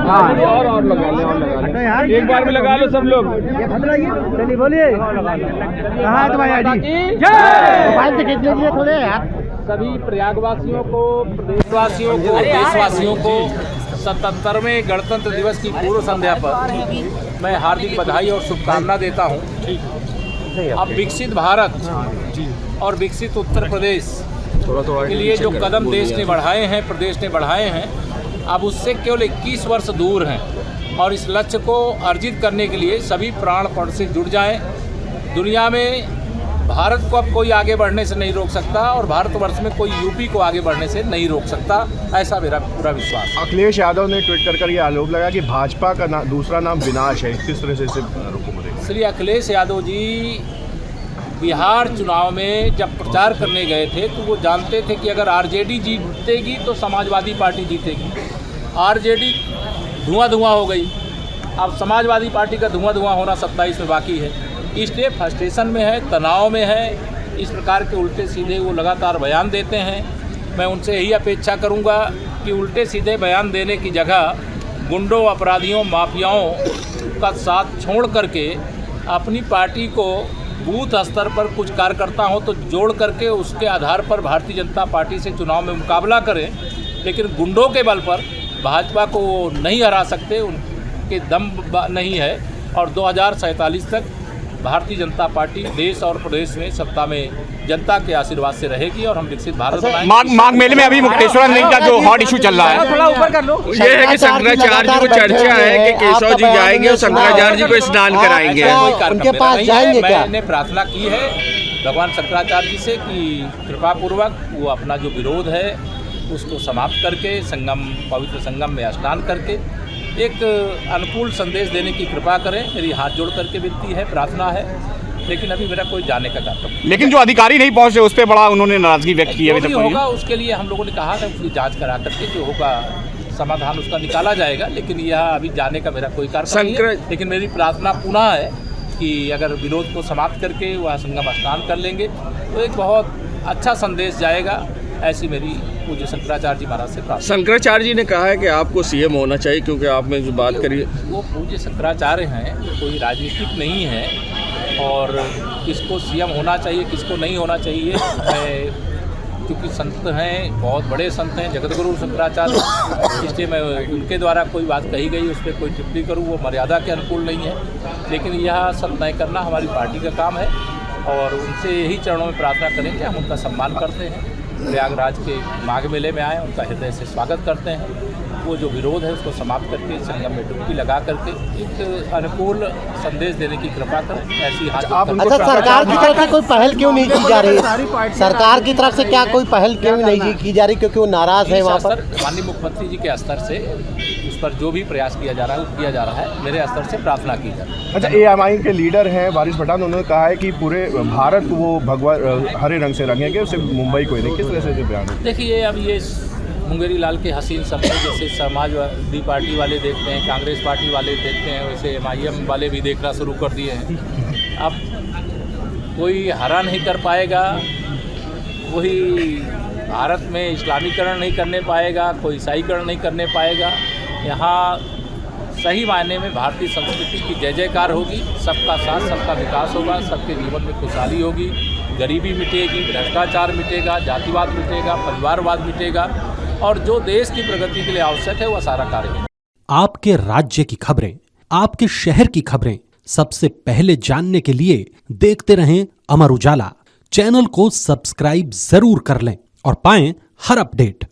और लगा ले, एक बार में लगा लो सब लोग। चलिए बोलिए, कहाँ है तुम्हारी आईडी? मोबाइल से खींच लीजिए थोड़े यार। सभी प्रयागवासियों को, प्रदेशवासियों को, देशवासियों को 77वें गणतंत्र दिवस की पूर्व संध्या पर मैं हार्दिक बधाई और शुभकामना देता हूँ। अब विकसित भारत और विकसित उत्तर प्रदेश के लिए जो कदम देश ने बढ़ाए हैं, प्रदेश ने बढ़ाए हैं, अब उससे केवल 21 वर्ष दूर हैं और इस लक्ष्य को अर्जित करने के लिए सभी प्राणपण से जुड़ जाएं। दुनिया में भारत को अब कोई आगे बढ़ने से नहीं रोक सकता और भारतवर्ष में कोई यूपी को आगे बढ़ने से नहीं रोक सकता, ऐसा मेरा पूरा विश्वास है। अखिलेश यादव ने ट्वीट कर ये आरोप लगाया कि भाजपा का दूसरा नाम विनाश है, किस तरह से इसे रोकेंगे? श्री अखिलेश यादव जी बिहार चुनाव में जब प्रचार करने गए थे तो वो जानते थे कि अगर आरजेडी जीतेगी तो समाजवादी पार्टी जीतेगी। आरजेडी धुआं हो गई, अब समाजवादी पार्टी का धुआं होना 27 में बाकी है। इसलिए फ्रस्ट्रेशन में है, तनाव में है, इस प्रकार के उल्टे सीधे वो लगातार बयान देते हैं। मैं उनसे यही अपेक्षा करूंगा कि उल्टे सीधे बयान देने की जगह गुंडों, अपराधियों, माफियाओं का साथ छोड़ करके अपनी पार्टी को बूथ स्तर पर कुछ कार्यकर्ता हो तो जोड़ करके उसके आधार पर भारतीय जनता पार्टी से चुनाव में मुकाबला करें। लेकिन गुंडों के बल पर भाजपा को नहीं हरा सकते, उनके दम नहीं है और 2047 तक भारतीय जनता पार्टी देश और प्रदेश में सत्ता में जनता के आशीर्वाद से रहेगी और हम विकसित भारत बनाएंगे। माघ मेले में अभी मुक्तेश्वर नहीं का जो हॉट इशू चल रहा है, थोड़ा ऊपर कर लो। ये है कि शंकराचार्य जी को चर्चा है कि केशव जी जाएंगे और शंकराचार्य जी को स्नान कराएंगे। उनके पास जाएंगे क्या? मैंने प्रार्थना की है भगवान शंकराचार्य जी से कि कृपा पूर्वक वो अपना जो विरोध है उसको समाप्त करके संगम, पवित्र संगम में स्नान करके एक अनुकूल संदेश देने की कृपा करें। मेरी हाथ जोड़ करके विनती है, प्रार्थना है, लेकिन अभी मेरा कोई जाने का कारण नहीं। लेकिन जो अधिकारी नहीं पहुंचे उस पर बड़ा उन्होंने नाराजगी व्यक्त की है। जो भी होगा उसके लिए हम लोगों ने कहा था उसकी जांच करा करके जो होगा समाधान उसका निकाला जाएगा, लेकिन यह अभी जाने का मेरा कोई कारण नहीं है। लेकिन मेरी प्रार्थना पुनः है कि अगर विरोध को समाप्त करके वह संगम स्नान कर लेंगे तो एक बहुत अच्छा संदेश जाएगा, ऐसी मेरी पूज्य शंकराचार्य जी महाराज से प्रार्थना। शंकराचार्य जी ने कहा है कि आपको सीएम होना चाहिए, क्योंकि आपने जो बात करी वो पूज्य शंकराचार्य हैं, कोई राजनीतिक नहीं है और किसको सीएम होना चाहिए किसको नहीं होना चाहिए, क्योंकि संत हैं, बहुत बड़े संत हैं, जगतगुरु शंकराचार्य, इसलिए मैं उनके द्वारा कोई बात कही गई उस पर कोई टिप्पणी करूँ वो मर्यादा के अनुकूल नहीं है। लेकिन यह सब तय करना हमारी पार्टी का काम है और उनसे यही चरणों में प्रार्थना करेंगे। हम उनका सम्मान करते हैं, प्रयागराज के माघ मेले में आए, उनका हृदय से स्वागत करते हैं। वो जो विरोध है उसको समाप्त करके संगम में डुबकी लगा करके एक अनुकूल संदेश देने की कृपा करें, ऐसी हाथ। अच्छा, सरकार की तरफ से कोई पहल क्यों नहीं की जा रही? सरकार की तरफ से क्या कोई पहल क्यों नहीं की जा रही? क्योंकि वो नाराज है वहाँ पर। माननीय मुख्यमंत्री जी के स्तर से उस पर जो भी प्रयास किया जा रहा है वो किया जा रहा है, मेरे स्तर से प्रार्थना की जा रही है। अच्छा, AMI के लीडर हैं वारिस पठान, उन्होंने कहा है कि पूरे भारत वो भगवा हरे रंग से रंगेंगे, उससे मुंबई को नहीं। किस तरह से बयान है? देखिए, अब ये मुंगेरी लाल के हसीन सपने जैसे समाजवादी पार्टी वाले देखते हैं, कांग्रेस पार्टी वाले देखते हैं, वैसे MIM वाले भी देखना शुरू कर दिए हैं। अब कोई हरा नहीं कर पाएगा, कोई भारत में इस्लामीकरण नहीं करने पाएगा, कोई ईसाईकरण नहीं करने पाएगा। यहाँ सही मायने में भारतीय संस्कृति की जय जयकार होगी, सबका साथ, सबका विकास होगा, सबके जीवन में खुशहाली होगी, गरीबी मिटेगी, भ्रष्टाचार मिटेगा, जातिवाद मिटेगा, परिवारवाद मिटेगा और जो देश की प्रगति के लिए आवश्यक है वह सारा कार्य होगा। आपके राज्य की खबरें, आपके शहर की खबरें सबसे पहले जानने के लिए देखते रहें अमर उजाला। चैनल को सब्सक्राइब जरूर कर लें और पाएं हर अपडेट।